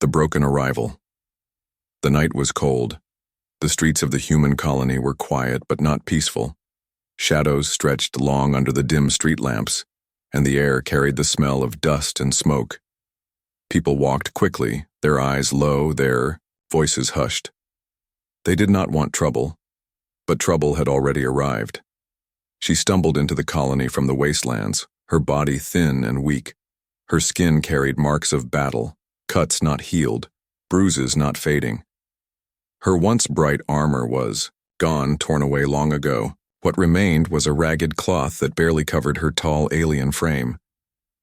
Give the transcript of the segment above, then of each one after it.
The broken arrival. The night was cold. The streets of the human colony were quiet but not peaceful. Shadows stretched long under the dim street lamps, and the air carried the smell of dust and smoke. People walked quickly, their eyes low, their voices hushed. They did not want trouble, but trouble had already arrived. She stumbled into the colony from the wastelands, her body thin and weak. Her skin carried marks of battle, cuts not healed, bruises not fading. Her once bright armor was gone, torn away long ago. What remained was a ragged cloth that barely covered her tall alien frame.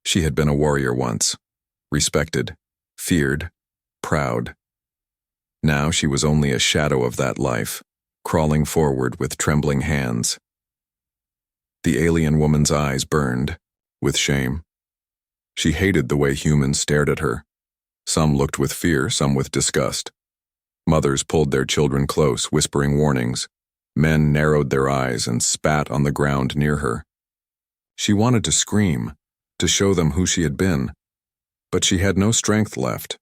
She had been a warrior once, respected, feared, proud. Now she was only a shadow of that life, crawling forward with trembling hands. The alien woman's eyes burned, with shame. She hated the way humans stared at her. Some looked with fear, some with disgust. Mothers pulled their children close, whispering warnings. Men narrowed their eyes and spat on the ground near her. She wanted to scream, to show them who she had been, but she had no strength left.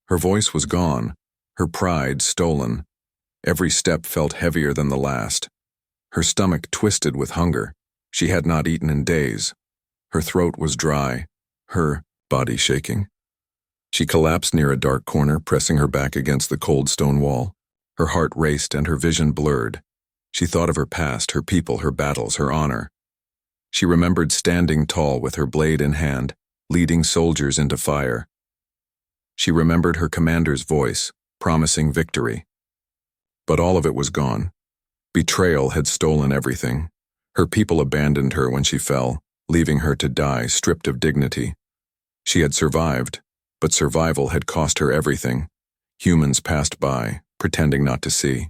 Her voice was gone, her pride stolen. Every step felt heavier than the last. Her stomach twisted with hunger. She had not eaten in days. Her throat was dry, her body shaking. She collapsed near a dark corner, pressing her back against the cold stone wall. Her heart raced and her vision blurred. She thought of her past, her people, her battles, her honor. She remembered standing tall with her blade in hand, leading soldiers into fire. She remembered her commander's voice, promising victory. But all of it was gone. Betrayal had stolen everything. Her people abandoned her when she fell, leaving her to die stripped of dignity. She had survived, but survival had cost her everything. Humans passed by, pretending not to see.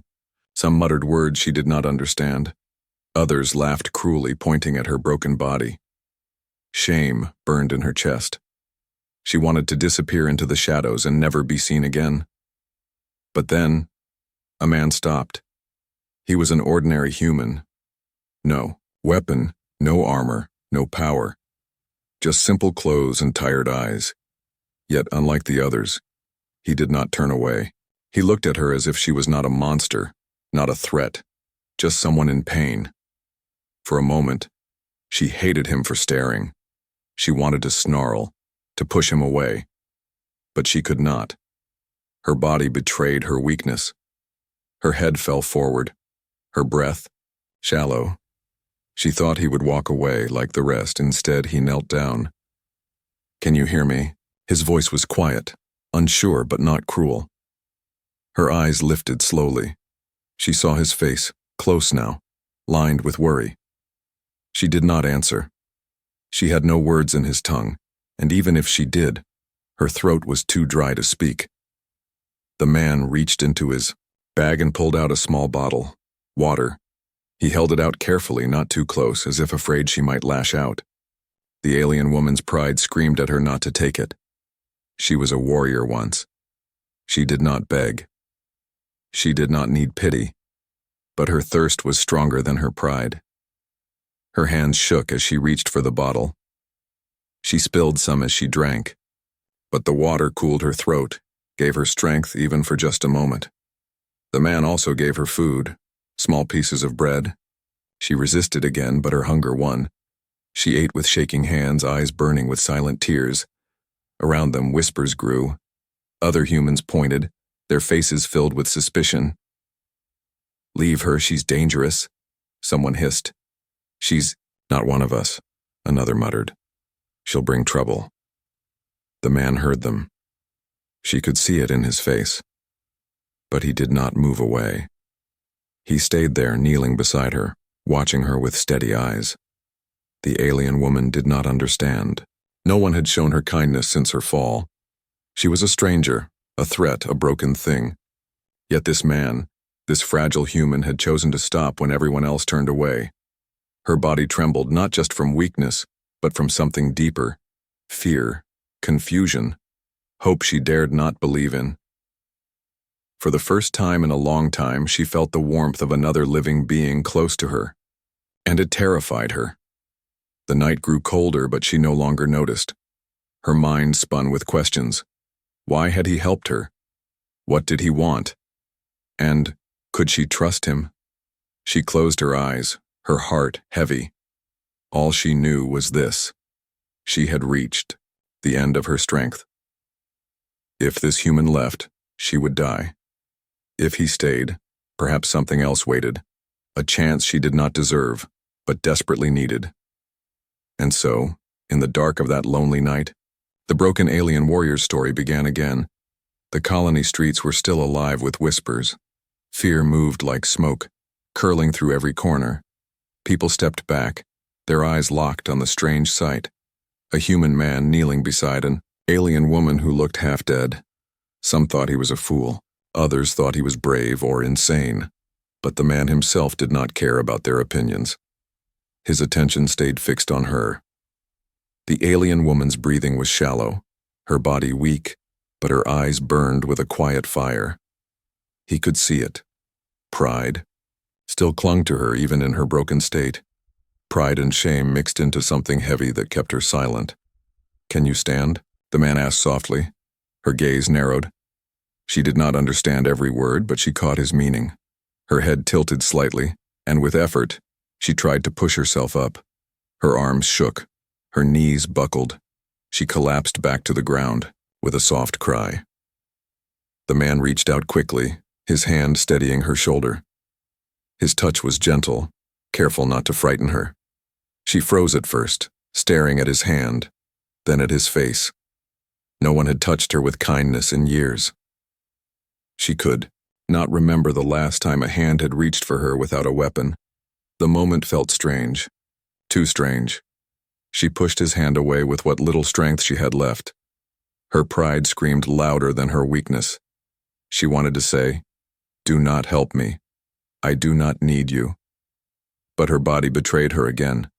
Some muttered words she did not understand. Others laughed cruelly, pointing at her broken body. Shame burned in her chest. She wanted to disappear into the shadows and never be seen again. But then, a man stopped. He was an ordinary human. No weapon, no armor, no power. Just simple clothes and tired eyes. Yet, unlike the others, he did not turn away. He looked at her as if she was not a monster, not a threat, just someone in pain. For a moment, she hated him for staring. She wanted to snarl, to push him away. But she could not. Her body betrayed her weakness. Her head fell forward, her breath shallow. She thought he would walk away like the rest. Instead, he knelt down. "Can you hear me?" His voice was quiet, unsure but not cruel. Her eyes lifted slowly. She saw his face, close now, lined with worry. She did not answer. She had no words in his tongue, and even if she did, her throat was too dry to speak. The man reached into his bag and pulled out a small bottle, water. He held it out carefully, not too close, as if afraid she might lash out. The alien woman's pride screamed at her not to take it. She was a warrior once. She did not beg. She did not need pity, but her thirst was stronger than her pride. Her hands shook as she reached for the bottle. She spilled some as she drank, but the water cooled her throat, gave her strength even for just a moment. The man also gave her food, small pieces of bread. She resisted again, but her hunger won. She ate with shaking hands, eyes burning with silent tears. Around them, whispers grew. Other humans pointed, their faces filled with suspicion. "Leave her, she's dangerous," someone hissed. "She's not one of us," another muttered. "She'll bring trouble." The man heard them. She could see it in his face. But he did not move away. He stayed there, kneeling beside her, watching her with steady eyes. The alien woman did not understand. No one had shown her kindness since her fall. She was a stranger, a threat, a broken thing. Yet this man, this fragile human, had chosen to stop when everyone else turned away. Her body trembled, not just from weakness, but from something deeper. Fear, confusion, hope she dared not believe in. For the first time in a long time, she felt the warmth of another living being close to her, and it terrified her. The night grew colder, but she no longer noticed. Her mind spun with questions. Why had he helped her? What did he want? And could she trust him? She closed her eyes, her heart heavy. All she knew was this: she had reached the end of her strength. If this human left, she would die. If he stayed, perhaps something else waited, a chance she did not deserve, but desperately needed. And so, in the dark of that lonely night, the broken alien warrior's story began again. The colony streets were still alive with whispers. Fear moved like smoke, curling through every corner. People stepped back, their eyes locked on the strange sight. A human man kneeling beside an alien woman who looked half dead. Some thought he was a fool, others thought he was brave or insane. But the man himself did not care about their opinions. His attention stayed fixed on her. The alien woman's breathing was shallow, her body weak, but her eyes burned with a quiet fire. He could see it. Pride still clung to her even in her broken state. Pride and shame mixed into something heavy that kept her silent. "Can you stand?" the man asked softly. Her gaze narrowed. She did not understand every word, but she caught his meaning. Her head tilted slightly, and with effort, she tried to push herself up. Her arms shook. Her knees buckled. She collapsed back to the ground with a soft cry. The man reached out quickly, his hand steadying her shoulder. His touch was gentle, careful not to frighten her. She froze at first, staring at his hand, then at his face. No one had touched her with kindness in years. She could not remember the last time a hand had reached for her without a weapon. The moment felt strange, too strange. She pushed his hand away with what little strength she had left. Her pride screamed louder than her weakness. She wanted to say, "Do not help me. I do not need you." But her body betrayed her again,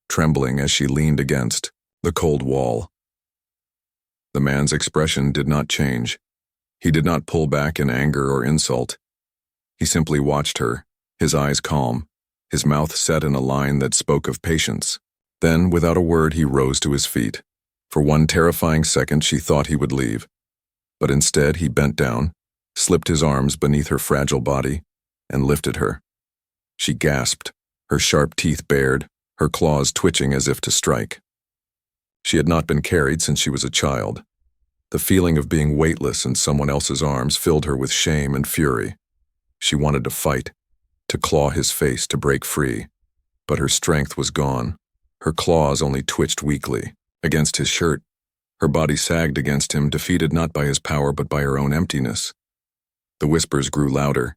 trembling as she leaned against the cold wall. The man's expression did not change. He did not pull back in anger or insult. He simply watched her, his eyes calm, his mouth set in a line that spoke of patience. Then, without a word, he rose to his feet. For one terrifying second, she thought he would leave. But instead, he bent down, slipped his arms beneath her fragile body, and lifted her. She gasped, her sharp teeth bared, her claws twitching as if to strike. She had not been carried since she was a child. The feeling of being weightless in someone else's arms filled her with shame and fury. She wanted to fight, to claw his face, to break free. But her strength was gone. Her claws only twitched weakly against his shirt. Her body sagged against him, defeated not by his power but by her own emptiness. The whispers grew louder.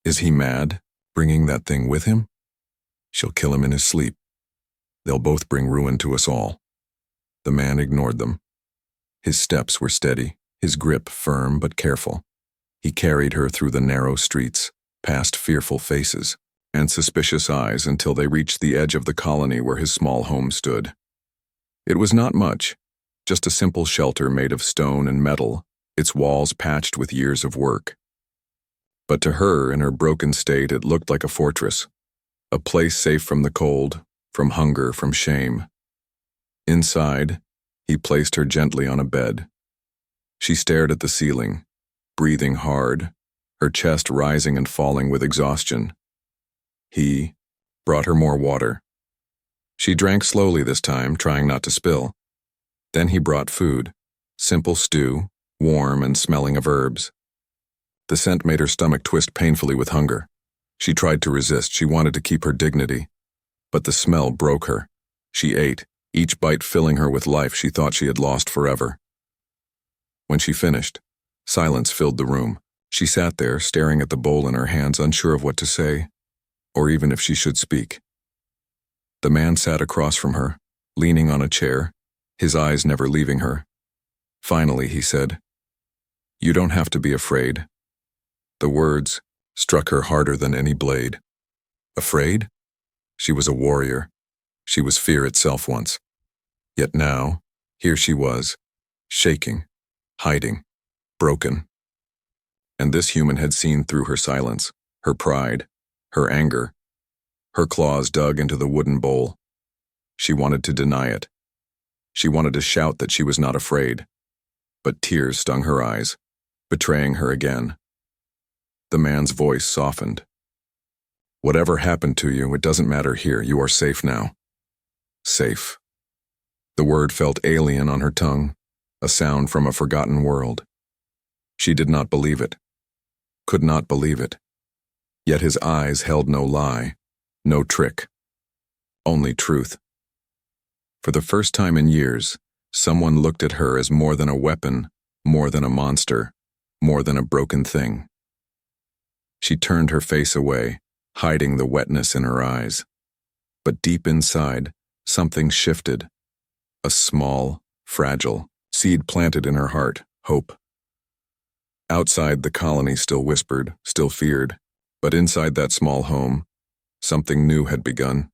Is he mad, bringing that thing with him? She'll kill him in his sleep. They'll both bring ruin to us all. The man ignored them. His steps were steady, his grip firm but careful. He carried her through the narrow streets, past fearful faces and suspicious eyes until they reached the edge of the colony where his small home stood. It was not much, just a simple shelter made of stone and metal, its walls patched with years of work. But to her, in her broken state, it looked like a fortress, a place safe from the cold, from hunger, from shame. Inside, he placed her gently on a bed. She stared at the ceiling, breathing hard, her chest rising and falling with exhaustion. He brought her more water. She drank slowly this time, trying not to spill. Then he brought food, simple stew, warm and smelling of herbs. The scent made her stomach twist painfully with hunger. She tried to resist. She wanted to keep her dignity. But the smell broke her. She ate, each bite filling her with life she thought she had lost forever. When she finished, silence filled the room. She sat there, staring at the bowl in her hands, unsure of what to say, or even if she should speak. The man sat across from her, leaning on a chair, his eyes never leaving her. Finally, he said, "You don't have to be afraid." The words struck her harder than any blade. Afraid? She was a warrior. She was fear itself once. Yet now, here she was, shaking, hiding, broken. And this human had seen through her silence, her pride, her anger. Her claws dug into the wooden bowl. She wanted to deny it. She wanted to shout that she was not afraid. but tears stung her eyes, betraying her again. The man's voice softened. Whatever happened to you, it doesn't matter here. You are safe now. Safe. The word felt alien on her tongue, a sound from a forgotten world. She did not believe it. Could not believe it. Yet his eyes held no lie, no trick. Only truth. For the first time in years, someone looked at her as more than a weapon, more than a monster, more than a broken thing. She turned her face away, hiding the wetness in her eyes. But deep inside, something shifted. A small, fragile seed planted in her heart, hope. Outside, the colony still whispered, still feared, but inside that small home, something new had begun.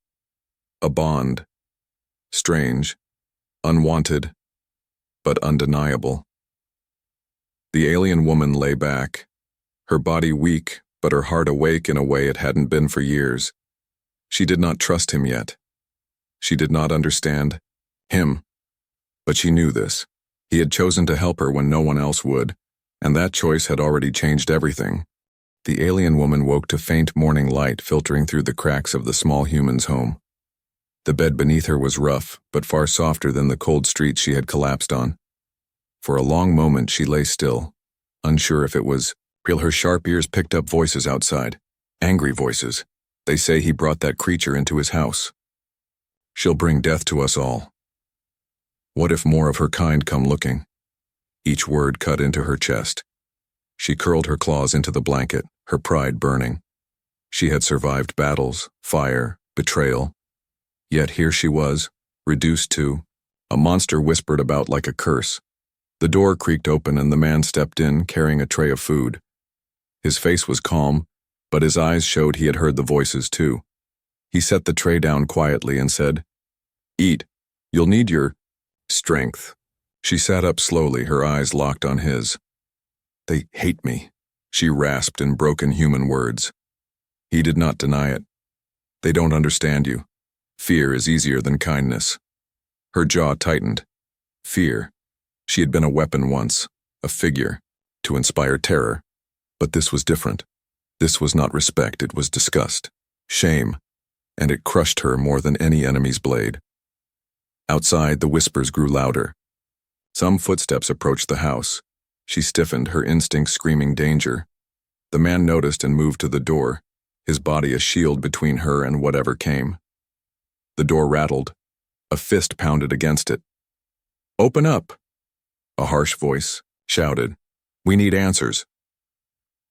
A bond. Strange, unwanted, but undeniable. The alien woman lay back, her body weak, but her heart awake in a way it hadn't been for years. She did not trust him yet. She did not understand him. But she knew this. He had chosen to help her when no one else would, and that choice had already changed everything. The alien woman woke to faint morning light filtering through the cracks of the small human's home. The bed beneath her was rough, but far softer than the cold streets she had collapsed on. For a long moment she lay still, unsure if it was real. Her sharp ears picked up voices outside, angry voices. They say he brought that creature into his house. She'll bring death to us all. What if more of her kind come looking? Each word cut into her chest. She curled her claws into the blanket, her pride burning. She had survived battles, fire, betrayal. Yet here she was, reduced to a monster whispered about like a curse. The door creaked open and the man stepped in, carrying a tray of food. His face was calm, but his eyes showed he had heard the voices too. He set the tray down quietly and said, "Eat. You'll need your strength." She sat up slowly, her eyes locked on his. "They hate me," she rasped in broken human words. He did not deny it. "They don't understand you. Fear is easier than kindness." Her jaw tightened. Fear. She had been a weapon once, a figure, to inspire terror. But this was different. This was not respect, it was disgust, shame, and it crushed her more than any enemy's blade. Outside, the whispers grew louder. Some footsteps approached the house. She stiffened, her instincts screaming danger. The man noticed and moved to the door, his body a shield between her and whatever came. The door rattled. A fist pounded against it. "Open up!" A harsh voice shouted. "We need answers."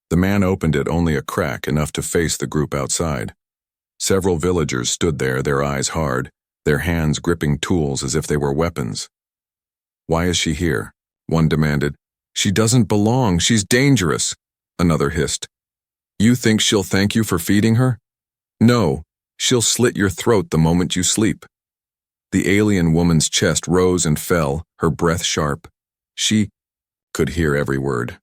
The man opened it only a crack, enough to face the group outside. Several villagers stood there, their eyes hard, their hands gripping tools as if they were weapons. "Why is she here?" one demanded. "She doesn't belong, she's dangerous," another hissed. "You think she'll thank you for feeding her? No, she'll slit your throat the moment you sleep." The alien woman's chest rose and fell, her breath sharp. She could hear every word.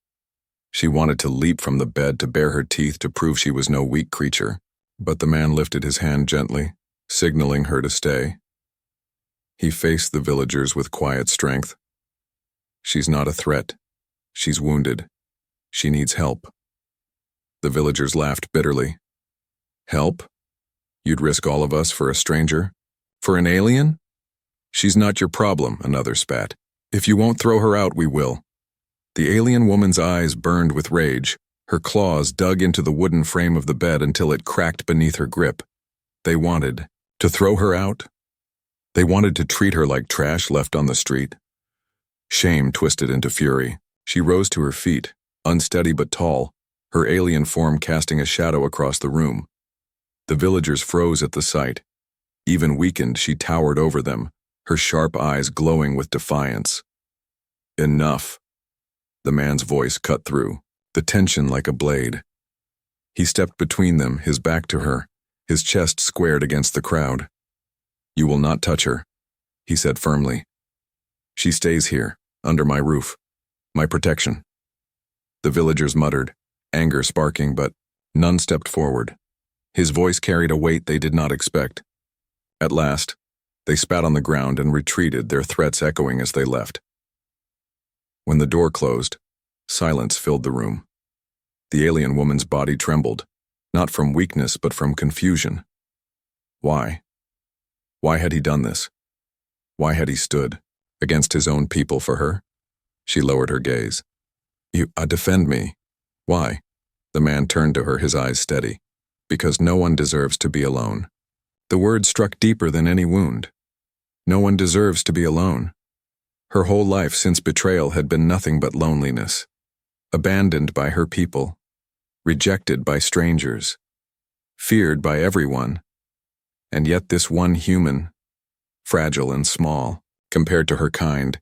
She wanted to leap from the bed, to bare her teeth, to prove she was no weak creature. But the man lifted his hand gently, signaling her to stay. He faced the villagers with quiet strength. "She's not a threat. She's wounded. She needs help." The villagers laughed bitterly. "Help? You'd risk all of us for a stranger? For an alien?" "She's not your problem," another spat. "If you won't throw her out, we will." The alien woman's eyes burned with rage. Her claws dug into the wooden frame of the bed until it cracked beneath her grip. They wanted to throw her out. They wanted to treat her like trash left on the street. Shame twisted into fury. She rose to her feet, unsteady but tall, her alien form casting a shadow across the room. The villagers froze at the sight. Even weakened, she towered over them, her sharp eyes glowing with defiance. "Enough." The man's voice cut through, the tension like a blade. He stepped between them, his back to her, his chest squared against the crowd. "You will not touch her," he said firmly. "She stays here, under my roof, my protection." The villagers muttered, anger sparking, but none stepped forward. His voice carried a weight they did not expect. At last, they spat on the ground and retreated, their threats echoing as they left. When the door closed, silence filled the room. The alien woman's body trembled, not from weakness but from confusion. Why? Why had he done this? Why had he stood against his own people for her? She lowered her gaze. You defend me. Why? The man turned to her, his eyes steady. Because no one deserves to be alone. The word struck deeper than any wound. No one deserves to be alone. Her whole life since betrayal had been nothing but loneliness. Abandoned by her people. Rejected by strangers. Feared by everyone. And yet this one human, fragile and small, compared to her kind,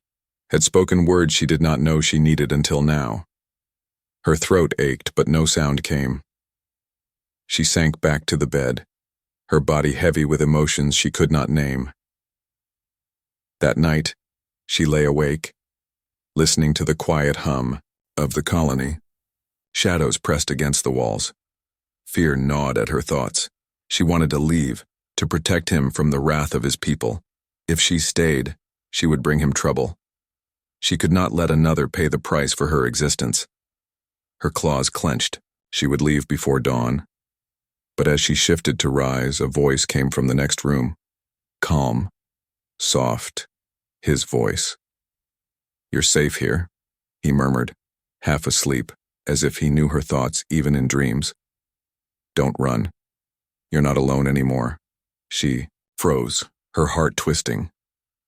had spoken words she did not know she needed until now. Her throat ached, but no sound came. She sank back to the bed, her body heavy with emotions she could not name. That night, she lay awake, listening to the quiet hum of the colony. Shadows pressed against the walls. Fear gnawed at her thoughts. She wanted to leave, to protect him from the wrath of his people. If she stayed, she would bring him trouble. She could not let another pay the price for her existence. Her claws clenched. She would leave before dawn. But as she shifted to rise, a voice came from the next room. Calm, soft, his voice. You're safe here, he murmured, half asleep, as if he knew her thoughts even in dreams. Don't run. You're not alone anymore. She froze, her heart twisting.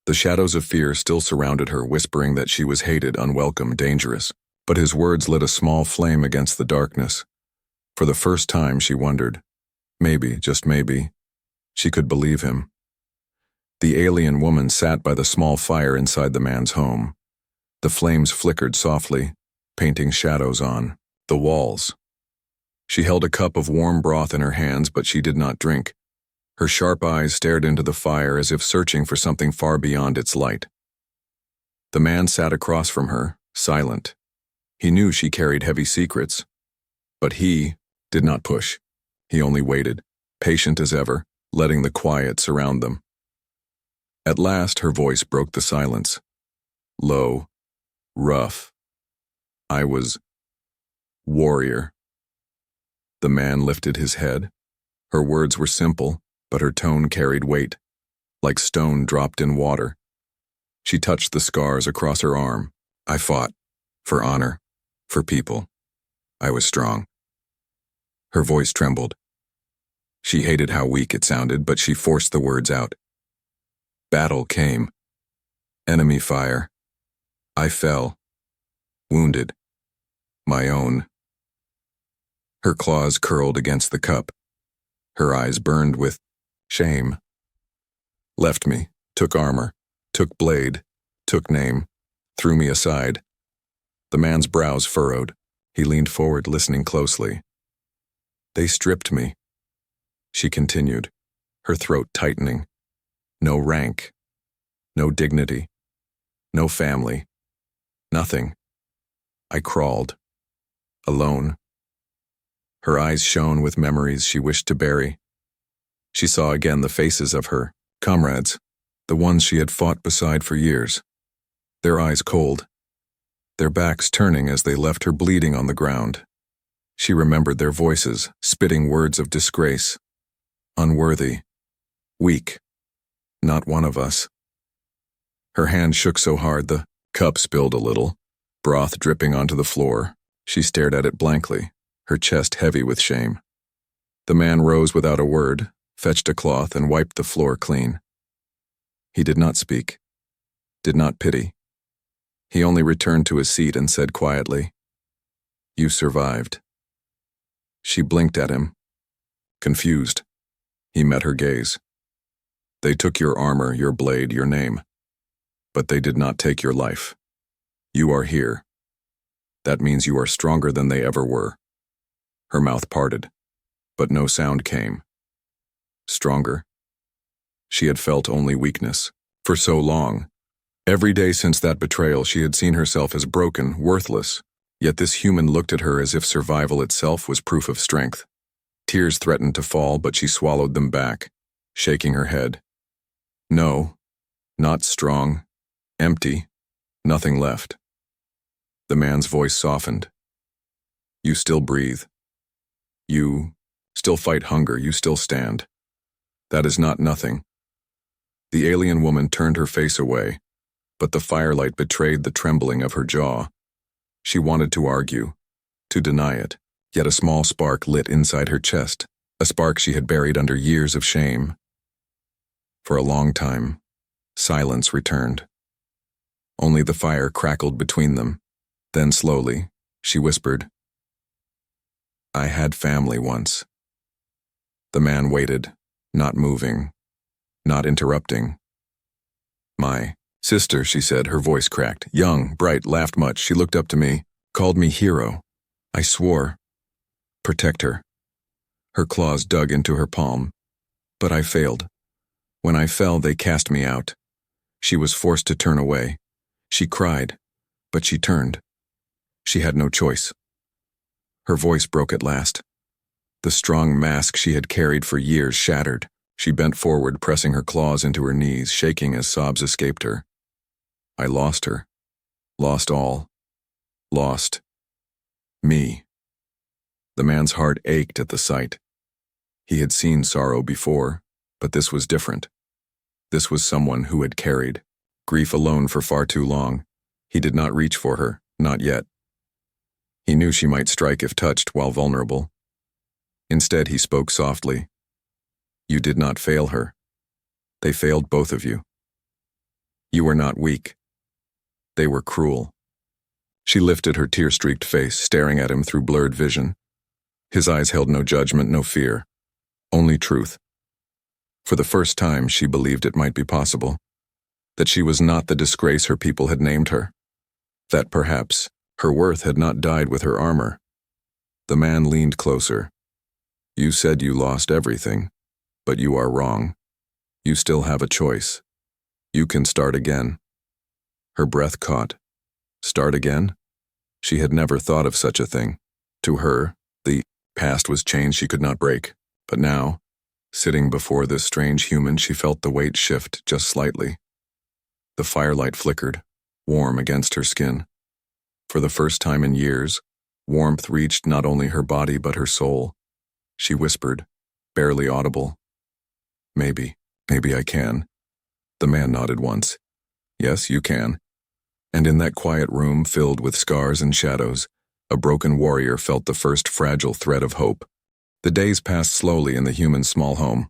The shadows of fear still surrounded her, whispering that she was hated, unwelcome, dangerous. But his words lit a small flame against the darkness. For the first time, she wondered. Maybe, just maybe, she could believe him. The alien woman sat by the small fire inside the man's home. The flames flickered softly, painting shadows on the walls. She held a cup of warm broth in her hands, but she did not drink. Her sharp eyes stared into the fire as if searching for something far beyond its light. The man sat across from her, silent. He knew she carried heavy secrets. But he did not push. He only waited, patient as ever, letting the quiet surround them. At last, her voice broke the silence. Low, rough. I was warrior. The man lifted his head. Her words were simple, but her tone carried weight, like stone dropped in water. She touched the scars across her arm. I fought, for honor, for people. I was strong. Her voice trembled. She hated how weak it sounded, but she forced the words out. Battle came. Enemy fire. I fell. Wounded. My own. Her claws curled against the cup. Her eyes burned with shame. Left me, took armor, took blade, took name, threw me aside. The man's brows furrowed. He leaned forward, listening closely. They stripped me. She continued, her throat tightening. No rank, no dignity, no family, nothing. I crawled, alone. Her eyes shone with memories she wished to bury. She saw again the faces of her comrades, the ones she had fought beside for years. Their eyes cold, their backs turning as they left her bleeding on the ground. She remembered their voices, spitting words of disgrace. Unworthy, weak, not one of us. Her hand shook so hard the cup spilled a little, broth dripping onto the floor. She stared at it blankly, her chest heavy with shame. The man rose without a word, fetched a cloth and wiped the floor clean. He did not speak, did not pity. He only returned to his seat and said quietly, You survived. She blinked at him, confused. He met her gaze. They took your armor, your blade, your name. But they did not take your life. You are here. That means you are stronger than they ever were. Her mouth parted, but no sound came. Stronger? She had felt only weakness. For so long. Every day since that betrayal, she had seen herself as broken, worthless. Yet this human looked at her as if survival itself was proof of strength. Tears threatened to fall, but she swallowed them back, shaking her head. No, not strong, empty, nothing left. The man's voice softened. You still breathe. You still fight hunger. You still stand. That is not nothing. The alien woman turned her face away, but the firelight betrayed the trembling of her jaw. She wanted to argue, to deny it, yet a small spark lit inside her chest, a spark she had buried under years of shame. For a long time, silence returned. Only the fire crackled between them. Then slowly, she whispered, I had family once. The man waited, not moving, not interrupting. My sister, she said, her voice cracked. Young, bright, laughed much. She looked up to me, called me hero. I swore. Protect her. Her claws dug into her palm. But I failed. When I fell, they cast me out. She was forced to turn away. She cried, but she turned. She had no choice. Her voice broke at last. The strong mask she had carried for years shattered. She bent forward, pressing her claws into her knees, shaking as sobs escaped her. I lost her. Lost all. Lost me. The man's heart ached at the sight. He had seen sorrow before, but this was different. This was someone who had carried grief alone for far too long. He did not reach for her, not yet. He knew she might strike if touched while vulnerable. Instead, he spoke softly. You did not fail her. They failed both of you. You were not weak. They were cruel. She lifted her tear-streaked face, staring at him through blurred vision. His eyes held no judgment, no fear, only truth. For the first time, she believed it might be possible, that she was not the disgrace her people had named her, that perhaps her worth had not died with her armor. The man leaned closer. You said you lost everything, but you are wrong. You still have a choice. You can start again. Her breath caught. Start again? She had never thought of such a thing. To her, the past was chains she could not break. But now, sitting before this strange human, she felt the weight shift just slightly. The firelight flickered, warm against her skin. For the first time in years, warmth reached not only her body but her soul. She whispered, barely audible. Maybe I can. The man nodded once. Yes, you can. And in that quiet room filled with scars and shadows, a broken warrior felt the first fragile thread of hope. The days passed slowly in the human's small home.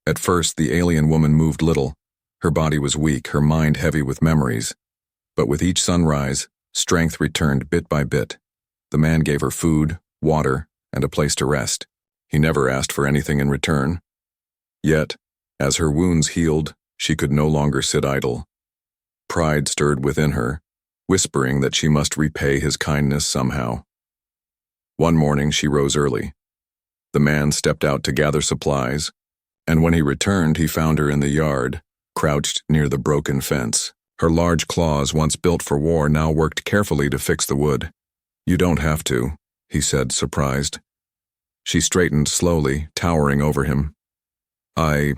At first, the alien woman moved little. Her body was weak, her mind heavy with memories. But with each sunrise, strength returned bit by bit. The man gave her food, water, and a place to rest. He never asked for anything in return. Yet, as her wounds healed, she could no longer sit idle. Pride stirred within her, whispering that she must repay his kindness somehow. One morning she rose early. The man stepped out to gather supplies, and when he returned he found her in the yard, crouched near the broken fence. Her large claws, once built for war, now worked carefully to fix the wood. You don't have to, he said, surprised. She straightened slowly, towering over him. I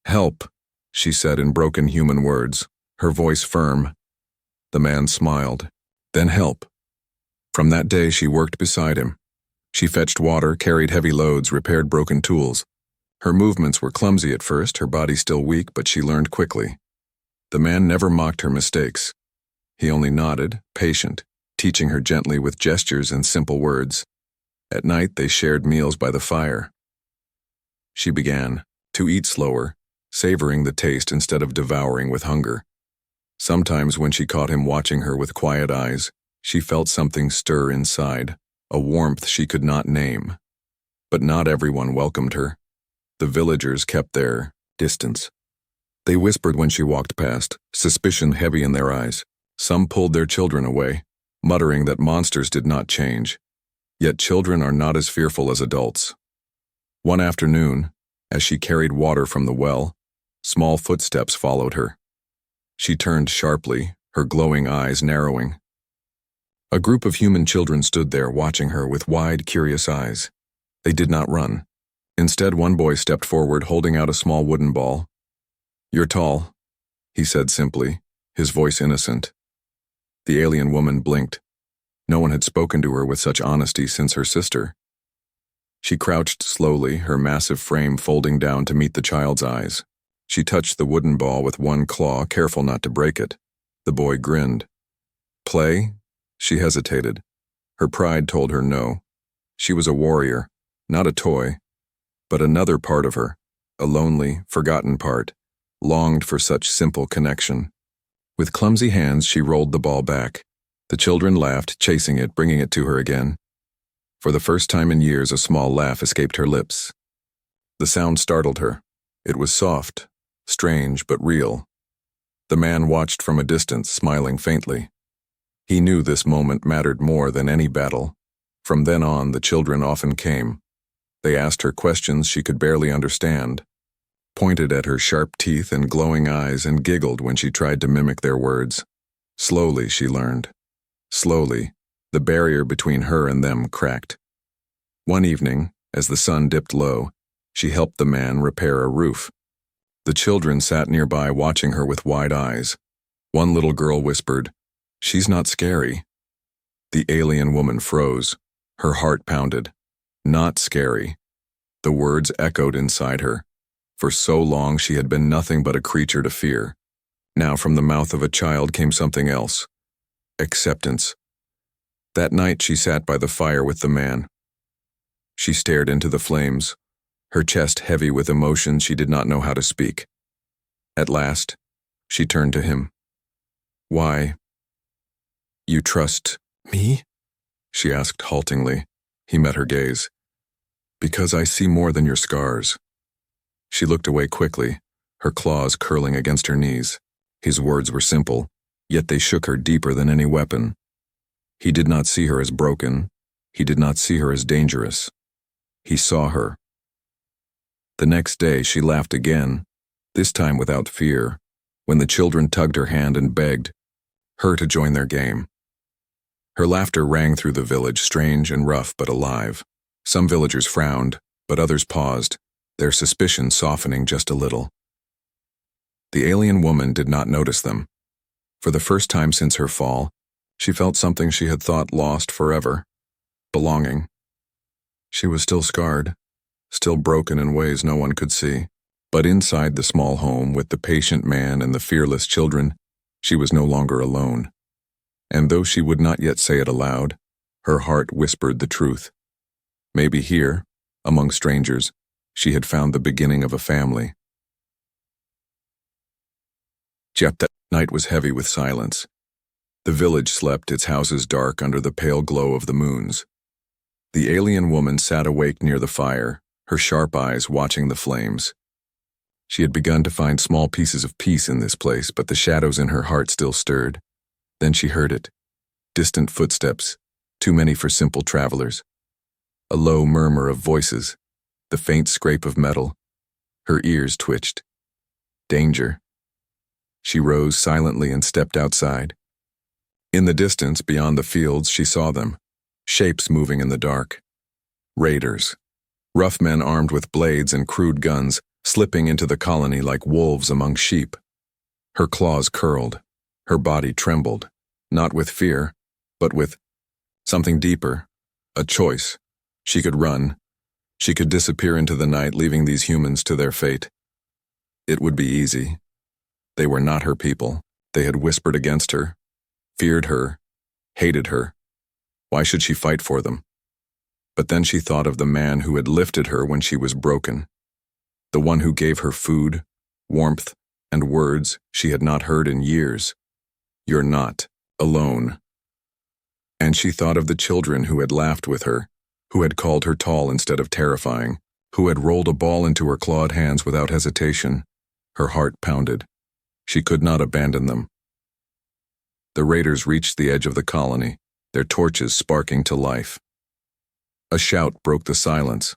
help, she said in broken human words, her voice firm. The man smiled. Then help. From that day she worked beside him. She fetched water, carried heavy loads, repaired broken tools. Her movements were clumsy at first, her body still weak, but she learned quickly. The man never mocked her mistakes. He only nodded, patient, teaching her gently with gestures and simple words. At night they shared meals by the fire. She began to eat slower, savoring the taste instead of devouring with hunger. Sometimes when she caught him watching her with quiet eyes, she felt something stir inside, a warmth she could not name. But not everyone welcomed her. The villagers kept their distance. They whispered when she walked past, suspicion heavy in their eyes. Some pulled their children away, muttering that monsters did not change. Yet children are not as fearful as adults. One afternoon, as she carried water from the well, small footsteps followed her. She turned sharply, her glowing eyes narrowing. A group of human children stood there watching her with wide, curious eyes. They did not run. Instead, one boy stepped forward holding out a small wooden ball. You're tall, he said simply, his voice innocent. The alien woman blinked. No one had spoken to her with such honesty since her sister. She crouched slowly, her massive frame folding down to meet the child's eyes. She touched the wooden ball with one claw, careful not to break it. The boy grinned. Play? She hesitated. Her pride told her no. She was a warrior, not a toy. But another part of her, a lonely, forgotten part, longed for such simple connection. With clumsy hands, she rolled the ball back. The children laughed, chasing it, bringing it to her again. For the first time in years, a small laugh escaped her lips. The sound startled her. It was soft, strange, but real. The man watched from a distance, smiling faintly. He knew this moment mattered more than any battle. From then on, the children often came. They asked her questions she could barely understand, pointed at her sharp teeth and glowing eyes, and giggled when she tried to mimic their words. Slowly, she learned. Slowly, the barrier between her and them cracked. One evening, as the sun dipped low, she helped the man repair a roof. The children sat nearby watching her with wide eyes. One little girl whispered, "She's not scary." The alien woman froze. Her heart pounded. Not scary. The words echoed inside her. For so long she had been nothing but a creature to fear. Now from the mouth of a child came something else. Acceptance. That night she sat by the fire with the man. She stared into the flames, her chest heavy with emotion she did not know how to speak. At last, she turned to him. "Why? You trust me?" she asked haltingly. He met her gaze. "Because I see more than your scars." She looked away quickly, her claws curling against her knees. His words were simple, yet they shook her deeper than any weapon. He did not see her as broken. He did not see her as dangerous. He saw her. The next day she laughed again, this time without fear, when the children tugged her hand and begged her to join their game. Her laughter rang through the village, strange and rough but alive. Some villagers frowned, but others paused, their suspicion softening just a little. The alien woman did not notice them. For the first time since her fall, she felt something she had thought lost forever: belonging. She was still scarred, still broken in ways no one could see. But inside the small home with the patient man and the fearless children, she was no longer alone. And though she would not yet say it aloud, her heart whispered the truth. Maybe here, among strangers, she had found the beginning of a family. That night was heavy with silence. The village slept, its houses dark under the pale glow of the moons. The alien woman sat awake near the fire, her sharp eyes watching the flames. She had begun to find small pieces of peace in this place, but the shadows in her heart still stirred. Then she heard it. Distant footsteps, too many for simple travelers. A low murmur of voices, the faint scrape of metal. Her ears twitched. Danger. She rose silently and stepped outside. In the distance, beyond the fields, she saw them, shapes moving in the dark. Raiders. Rough men armed with blades and crude guns, slipping into the colony like wolves among sheep. Her claws curled. Her body trembled, not with fear, but with something deeper, a choice. She could run. She could disappear into the night, leaving these humans to their fate. It would be easy. They were not her people. They had whispered against her, feared her, hated her. Why should she fight for them? But then she thought of the man who had lifted her when she was broken, the one who gave her food, warmth, and words she had not heard in years. "You're not alone." And she thought of the children who had laughed with her, who had called her tall instead of terrifying, who had rolled a ball into her clawed hands without hesitation. Her heart pounded. She could not abandon them. The raiders reached the edge of the colony, their torches sparking to life. A shout broke the silence.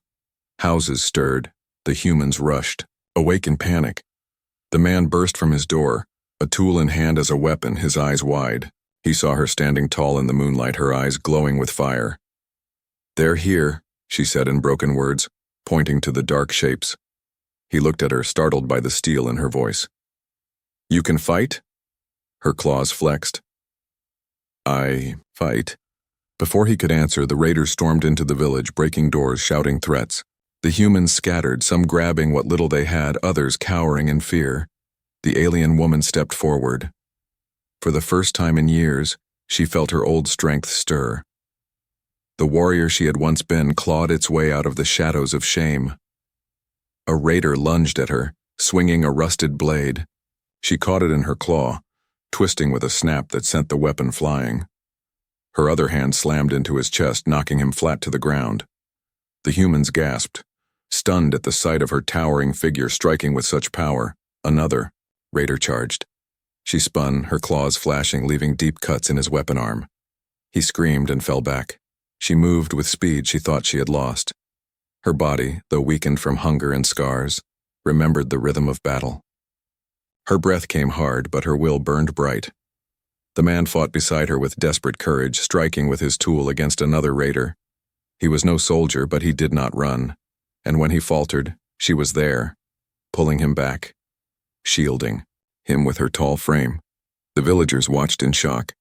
Houses stirred. The humans rushed, awake in panic. The man burst from his door, a tool in hand as a weapon, his eyes wide. He saw her standing tall in the moonlight, her eyes glowing with fire. "They're here," she said in broken words, pointing to the dark shapes. He looked at her, startled by the steel in her voice. "You can fight?" Her claws flexed. I fight. Before he could answer, the raiders stormed into the village, breaking doors, shouting threats. The humans scattered, some grabbing what little they had, others cowering in fear. The alien woman stepped forward. For the first time in years, she felt her old strength stir. The warrior she had once been clawed its way out of the shadows of shame. A raider lunged at her, swinging a rusted blade. She caught it in her claw, twisting with a snap that sent the weapon flying. Her other hand slammed into his chest, knocking him flat to the ground. The humans gasped, stunned at the sight of her towering figure striking with such power. Another raider charged. She spun, her claws flashing, leaving deep cuts in his weapon arm. He screamed and fell back. She moved with speed she thought she had lost. Her body, though weakened from hunger and scars, remembered the rhythm of battle. Her breath came hard, but her will burned bright. The man fought beside her with desperate courage, striking with his tool against another raider. He was no soldier, but he did not run, and when he faltered, she was there, pulling him back, shielding him with her tall frame. The villagers watched in shock.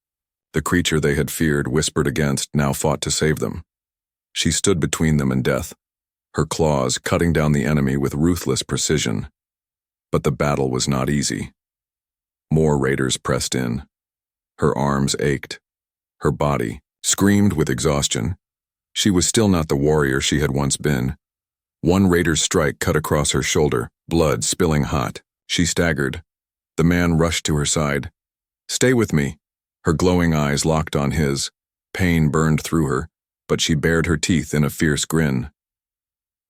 The creature they had feared, whispered against, now fought to save them. She stood between them and death, her claws cutting down the enemy with ruthless precision. But the battle was not easy. More raiders pressed in. Her arms ached. Her body screamed with exhaustion. She was still not the warrior she had once been. One raider's strike cut across her shoulder, blood spilling hot. She staggered. The man rushed to her side. "Stay with me." Her glowing eyes locked on his. Pain burned through her, but she bared her teeth in a fierce grin.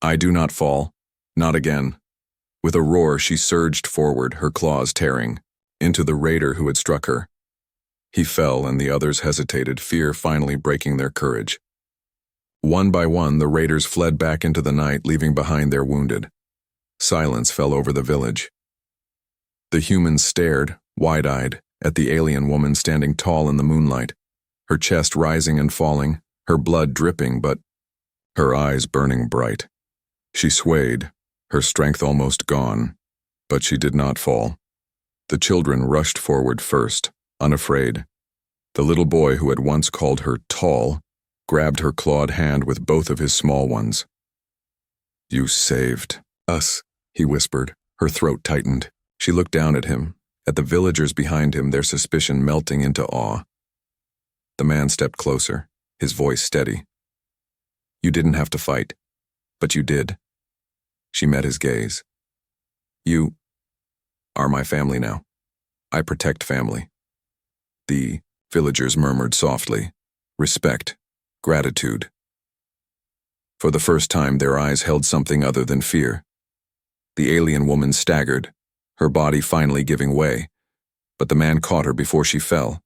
"I do not fall. Not again." With a roar, she surged forward, her claws tearing, into the raider who had struck her. He fell, and the others hesitated, fear finally breaking their courage. One by one, the raiders fled back into the night, leaving behind their wounded. Silence fell over the village. The humans stared, wide-eyed, at the alien woman standing tall in the moonlight, her chest rising and falling, her blood dripping, but her eyes burning bright. She swayed, her strength almost gone, but she did not fall. The children rushed forward first, unafraid. The little boy who had once called her tall grabbed her clawed hand with both of his small ones. "You saved us," he whispered. Her throat tightened. She looked down at him, at the villagers behind him, their suspicion melting into awe. The man stepped closer, his voice steady. "You didn't have to fight, but you did." She met his gaze. "You are my family now. I protect family." The villagers murmured softly, respect, gratitude. For the first time, their eyes held something other than fear. The alien woman staggered, her body finally giving way, but the man caught her before she fell,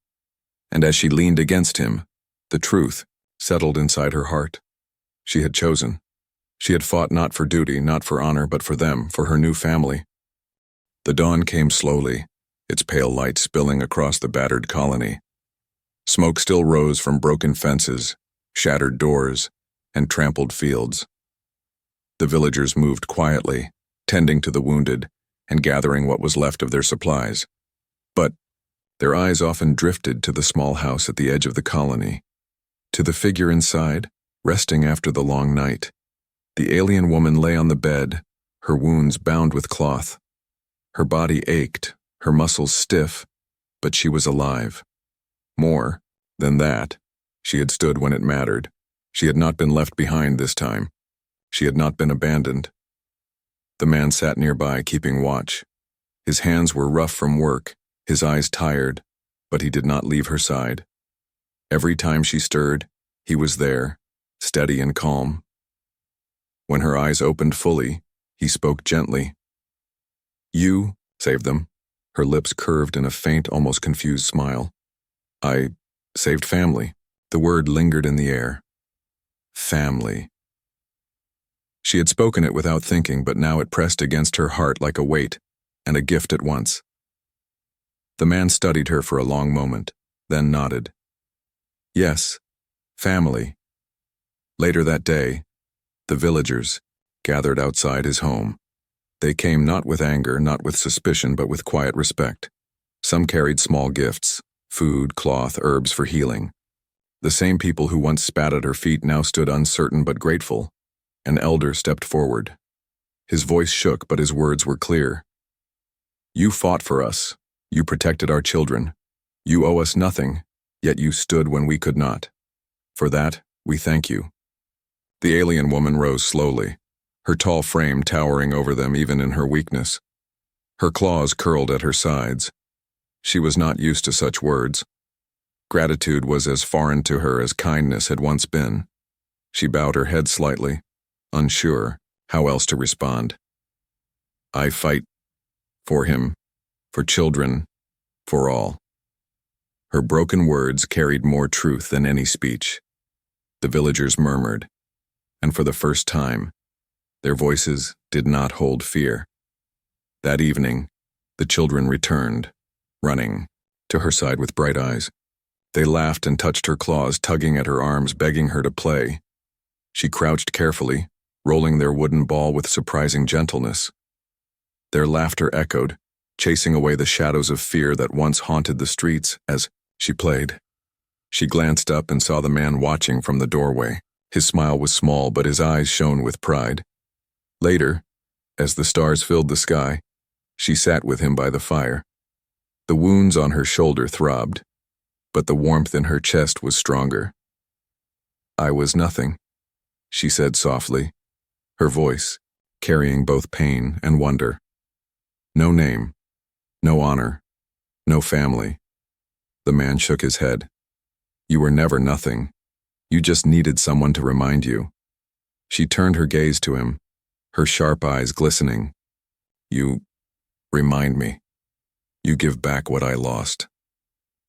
and as she leaned against him, the truth settled inside her heart. She had chosen. She had fought not for duty, not for honor, but for them, for her new family. The dawn came slowly, its pale light spilling across the battered colony. Smoke still rose from broken fences, shattered doors, and trampled fields. The villagers moved quietly, tending to the wounded and gathering what was left of their supplies. But their eyes often drifted to the small house at the edge of the colony, to the figure inside, resting after the long night. The alien woman lay on the bed, her wounds bound with cloth. Her body ached, her muscles stiff, but she was alive. More than that, she had stood when it mattered. She had not been left behind this time. She had not been abandoned. The man sat nearby, keeping watch. His hands were rough from work, his eyes tired, but he did not leave her side. Every time she stirred, he was there, steady and calm. When her eyes opened fully, he spoke gently. "You saved them." Her lips curved in a faint, almost confused smile. "I saved family." The word lingered in the air. Family. She had spoken it without thinking, but now it pressed against her heart like a weight, and a gift at once. The man studied her for a long moment, then nodded. "Yes, family." Later that day, the villagers gathered outside his home. They came not with anger, not with suspicion, but with quiet respect. Some carried small gifts, food, cloth, herbs for healing. The same people who once spat at her feet now stood uncertain but grateful. An elder stepped forward. His voice shook, but his words were clear. "You fought for us. You protected our children. You owe us nothing, yet you stood when we could not. For that, we thank you." The alien woman rose slowly, her tall frame towering over them even in her weakness. Her claws curled at her sides. She was not used to such words. Gratitude was as foreign to her as kindness had once been. She bowed her head slightly, unsure how else to respond. "I fight for him, for children, for all." Her broken words carried more truth than any speech. The villagers murmured, and for the first time, their voices did not hold fear. That evening, the children returned, running to her side with bright eyes. They laughed and touched her claws, tugging at her arms, begging her to play. She crouched carefully, rolling their wooden ball with surprising gentleness. Their laughter echoed, chasing away the shadows of fear that once haunted the streets as she played. She glanced up and saw the man watching from the doorway. His smile was small, but his eyes shone with pride. Later, as the stars filled the sky, she sat with him by the fire. The wounds on her shoulder throbbed, but the warmth in her chest was stronger. "I was nothing," she said softly, her voice carrying both pain and wonder. "No name, no honor, no family." The man shook his head. "You were never nothing. You just needed someone to remind you." She turned her gaze to him, her sharp eyes glistening. "You remind me. You give back what I lost."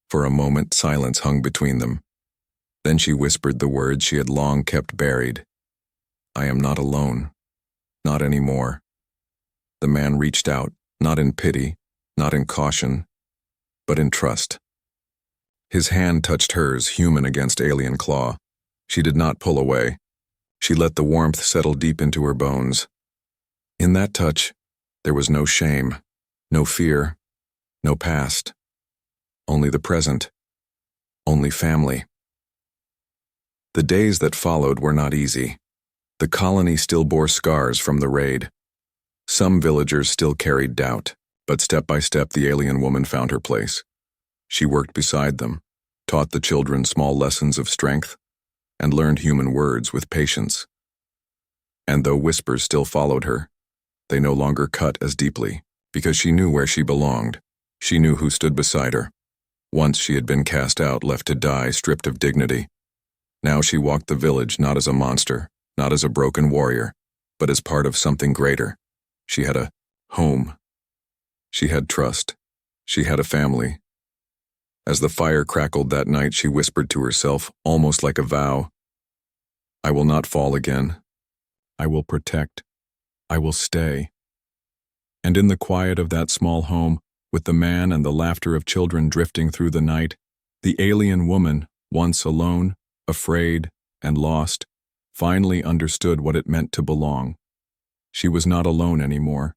For a moment, silence hung between them. Then she whispered the words she had long kept buried. "I am not alone. Not anymore." The man reached out, not in pity, not in caution, but in trust. His hand touched hers, human against alien claw. She did not pull away. She let the warmth settle deep into her bones. In that touch, there was no shame, no fear, no past. Only the present. Only family. The days that followed were not easy. The colony still bore scars from the raid. Some villagers still carried doubt, but step by step the alien woman found her place. She worked beside them, taught the children small lessons of strength, and learned human words with patience. And though whispers still followed her, they no longer cut as deeply, because she knew where she belonged. She knew who stood beside her. Once she had been cast out, left to die, stripped of dignity. Now she walked the village not as a monster, not as a broken warrior, but as part of something greater. She had a home. She had trust. She had a family. As the fire crackled that night, she whispered to herself, almost like a vow, "I will not fall again. I will protect. I will stay." And in the quiet of that small home, with the man and the laughter of children drifting through the night, the alien woman, once alone, afraid, and lost, finally understood what it meant to belong. She was not alone anymore.